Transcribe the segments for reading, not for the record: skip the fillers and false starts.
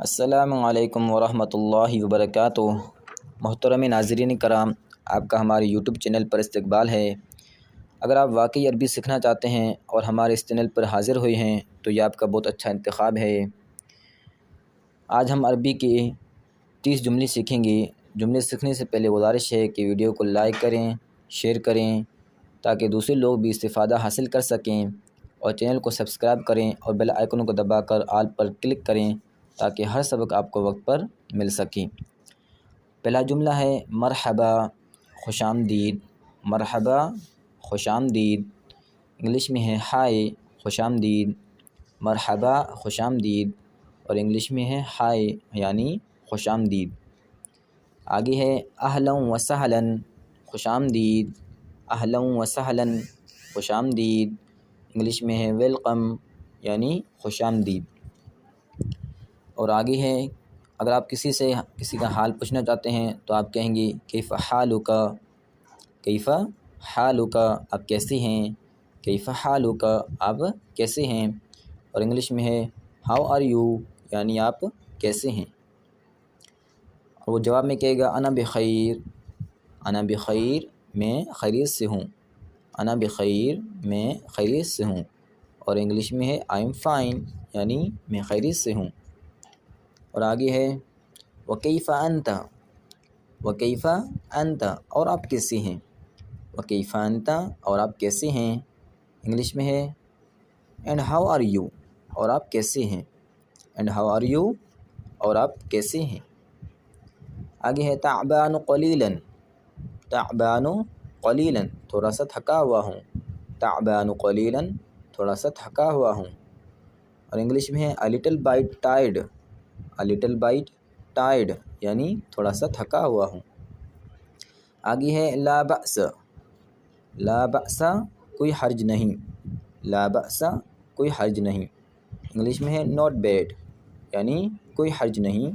السلام علیکم ورحمۃ اللہ وبرکاتہ۔ محترم ناظرین کرام، آپ کا ہمارے یوٹیوب چینل پر استقبال ہے۔ اگر آپ واقعی عربی سیکھنا چاہتے ہیں اور ہمارے اس چینل پر حاضر ہوئے ہیں تو یہ آپ کا بہت اچھا انتخاب ہے۔ آج ہم عربی کے 30 جملے سیکھیں گے۔ جملے سیکھنے سے پہلے گزارش ہے کہ ویڈیو کو لائک کریں، شیئر کریں تاکہ دوسرے لوگ بھی استفادہ حاصل کر سکیں، اور چینل کو سبسکرائب کریں اور بیل آئیکن کو دبا کر آل پر کلک کریں تاکہ ہر سبق آپ کو وقت پر مل سکے۔ پہلا جملہ ہے مرحبا، خوش آمدید۔ مرحبا، خوش آمدید، انگلش میں ہے ہائے، خوش آمدید۔ مرحبا، خوش آمدید، اور انگلش میں ہے ہائے یعنی خوش آمدید۔ آگے ہے اہلا و سہلا، خوش آمدید۔ اہلا و سہلا، خوش آمدید، انگلش میں ہے ویلکم یعنی خوش آمدید۔ اور آگے ہے اگر آپ کسی کا حال پوچھنا چاہتے ہیں تو آپ کہیں گے کیف حالک، کیف حالک، آپ کیسے ہیں؟ کیف حالک، آپ کیسے ہیں؟ اور انگلش میں ہے ہاؤ آر یو یعنی آپ کیسے ہیں؟ اور وہ جواب میں کہے گا انا بخیر، انا بخیر، میں خیریت سے ہوں۔ انا بخیر، میں خیریت سے ہوں، اور انگلش میں ہے آئی ایم فائن یعنی میں خیریت سے ہوں۔ اور آگے ہے وکیف انت، وکیف انت، اور آپ کیسے ہیں؟ وکیف انت، اور آپ کیسے ہیں؟ انگلش میں ہے اینڈ ہاؤ آر یو، اور آپ کیسے ہیں؟ اینڈ ہاؤ آر یو، اور آپ کیسے ہیں؟ آگے ہے تعبان قلیلا، تعبان قلیلا، تھوڑا سا تھکا ہوا ہوں۔ تعبان قلیلا، تھوڑا سا تھکا ہوا ہوں، اور انگلش میں ہے a little bit tired، a little bit tired یعنی تھوڑا سا تھکا ہوا ہوں۔ آگے ہے لا بأس، لا بأس، کوئی حرج نہیں۔ لا بأس، کوئی حرج نہیں، انگلش میں ہے not bad یعنی کوئی حرج نہیں۔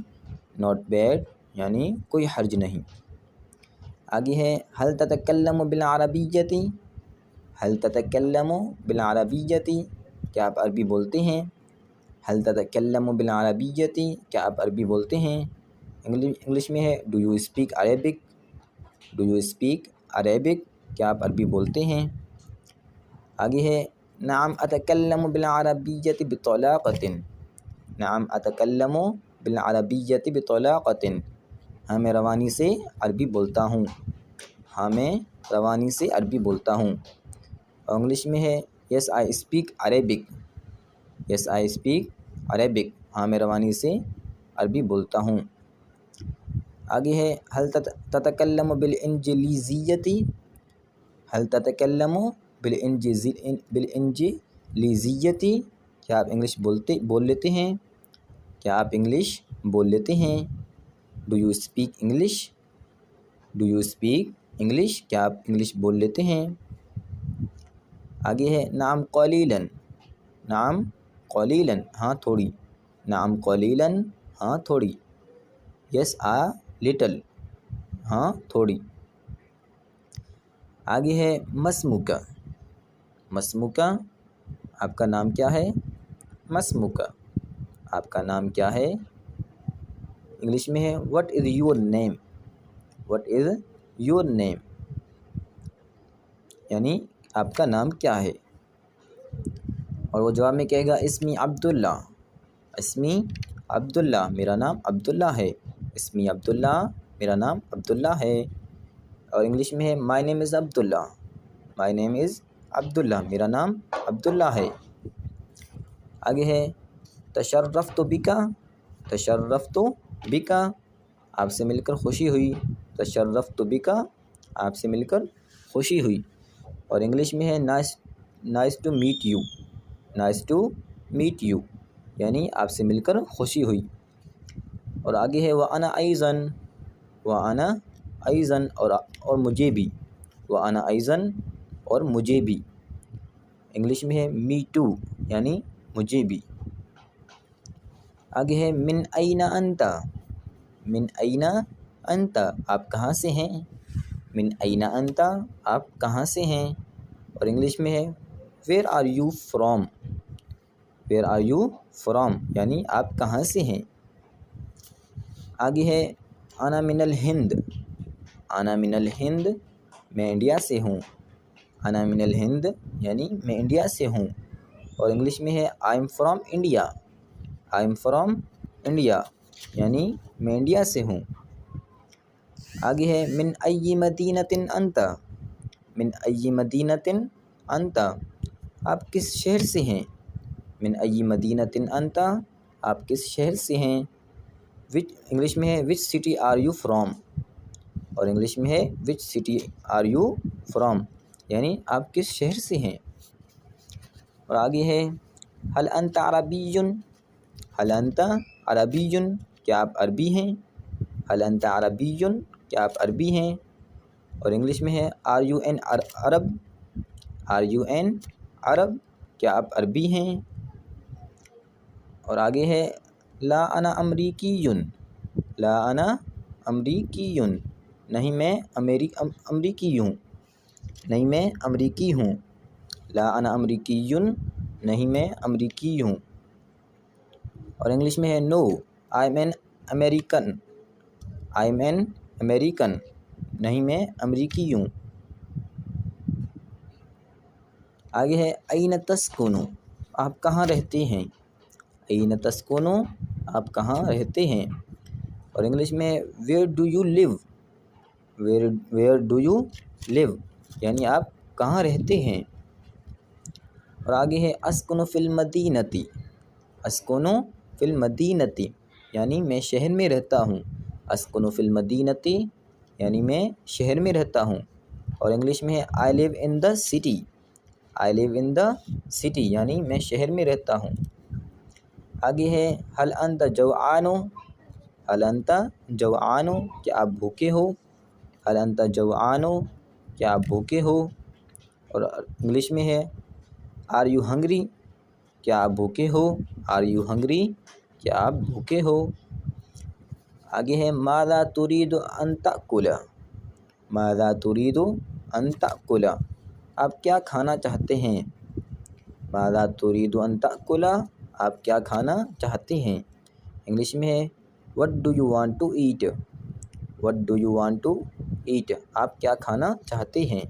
not bad یعنی کوئی حرج نہیں۔ آگے ہے هل تتکلم بالعربیۃ، هل تتکلم بالعربیۃ، کیا آپ عربی بولتے ہیں؟ هل تتکلم بالعربیۃ، کیا آپ عربی بولتے ہیں؟ انگلش میں ہے do you speak Arabic, do you speak Arabic, کیا آپ عربی بولتے ہیں؟ آگے ہے نعم اتکلم بالعربیۃ بطلاقۃ، نعم اتکلم بالعربیۃ بطلاقۃ، ہاں میں روانی سے عربی بولتا ہوں، ہاں میں روانی سے عربی بولتا ہوں، اور انگلش میں ہے yes I speak Arabic, yes I speak Arabic, ہاں میں روانی سے عربی بولتا ہوں۔ آگے ہے هل تتکلم بالانجلیزیۃ، هل تتکلم بالانجلیزیۃ، کیا آپ انگلش بول لیتے ہیں؟ کیا آپ انگلش بول لیتے ہیں؟ Do you speak English, do you speak English, کیا آپ انگلش بول لیتے ہیں؟ آگے ہے نعم قلیلا، نعم قلیلا، ہاں تھوڑی۔ نعم قلیلا، ہاں تھوڑی۔ یس لٹل، ہاں تھوڑی۔ آگے ہے مسمک، مسمک، آپ کا نام کیا ہے؟ مسمک، آپ کا نام کیا ہے؟ انگلش میں ہے what is your name, what is your name یعنی آپ کا نام کیا ہے؟ اور وہ جواب میں کہے گا اسمی عبداللہ، اسمی عبداللہ، میرا نام عبداللہ ہے۔ اسمی عبداللہ، میرا نام عبداللہ ہے، اور انگلش میں ہے مائی نیم از عبداللہ، مائی نیم از عبداللہ، میرا نام عبداللہ ہے۔ آگے ہے تشرفت بک، تشرفت بک، آپ سے مل کر خوشی ہوئی۔ تشرفت بک، آپ سے مل کر خوشی ہوئی، اور انگلش میں ہے nice to meet you, nice to meet you یعنی آپ سے مل کر خوشی ہوئی۔ اور آگے ہے وَأَنَا أَيْضًا، وَأَنَا أَيْضًا، اور مجھے بھی۔ وَأَنَا أَيْضًا، اور مجھے بھی، انگلش میں ہے می ٹو یعنی مجھے بھی۔ آگے ہے من أين أنت، من أين أنت، آپ کہاں سے ہیں؟ من أين أنت، آپ کہاں سے ہیں؟ اور انگلش میں ہے where are you from, where are you from یعنی آپ کہاں سے ہیں؟ آگے ہے انا من الہند، انا من الہند میں انڈیا سے ہوں، انا من الہند یعنی میں انڈیا سے ہوں، اور انگلش میں ہے I am from India, I am from India یعنی میں انڈیا سے ہوں۔ آگے ہے من ای مدینۃ انت، من ای مدینۃ انت آپ کس شہر سے ہیں، من ای مدینۃ انت آپ کس شہر سے ہیں، وچ انگلش میں ہے وچ سٹی آر یو فرام، اور انگلش میں ہے وچ سٹی آر یو فرام یعنی آپ کس شہر سے ہیں۔ اور آگے ہے هل انت عربی، هل انت عربی کیا آپ عربی ہیں، هل انت عربی کیا آپ عربی ہیں، اور انگلش میں ہے are you an Arab, are you an Arab کیا آپ عربی ہیں۔ اور آگے ہے لا انا امریکی، لا انا امریکی نہیں میں امریکی ہوں، نہیں میں امریکی ہوں، لا انا امریکی نہیں میں امریکی ہوں، اور انگلش میں ہے no I am an American, I am an American نہیں میں امریکی ہوں۔ آگے ہے این تسکن آپ کہاں رہتے ہیں، این تسکن آپ کہاں رہتے ہیں، اور انگلش میں where do you live, where do you live یعنی آپ کہاں رہتے ہیں۔ اور آگے ہے اسکن فی المدینۃ، اسکن فی المدینۃ یعنی میں شہر میں رہتا ہوں، اسکن فی المدینۃ یعنی میں شہر میں رہتا ہوں، اور انگلش میں ہے آئی لیو ان the city, I leave in the city یعنی میں شہر میں رہتا ہوں۔ آگے ہے هل انت جوعان، هل انت جوعان کیا آپ بھوکے ہو، هل انت جوعان کیا آپ بھوکے ہو، اور انگلش میں ہے آر یو ہنگری کیا آپ بھوکے ہو، آر یو ہنگری کیا آپ بھوکے ہو۔ آگے ہے ماذا تريد ان تأکل، ماذا تريد ان تأکل آپ کیا کھانا چاہتے ہیں، ماذا تريد ان تأکل آپ کیا کھانا چاہتے ہیں، انگلش میں ہے what do you want to eat، what do you want to eat آپ کیا کھانا چاہتے ہیں۔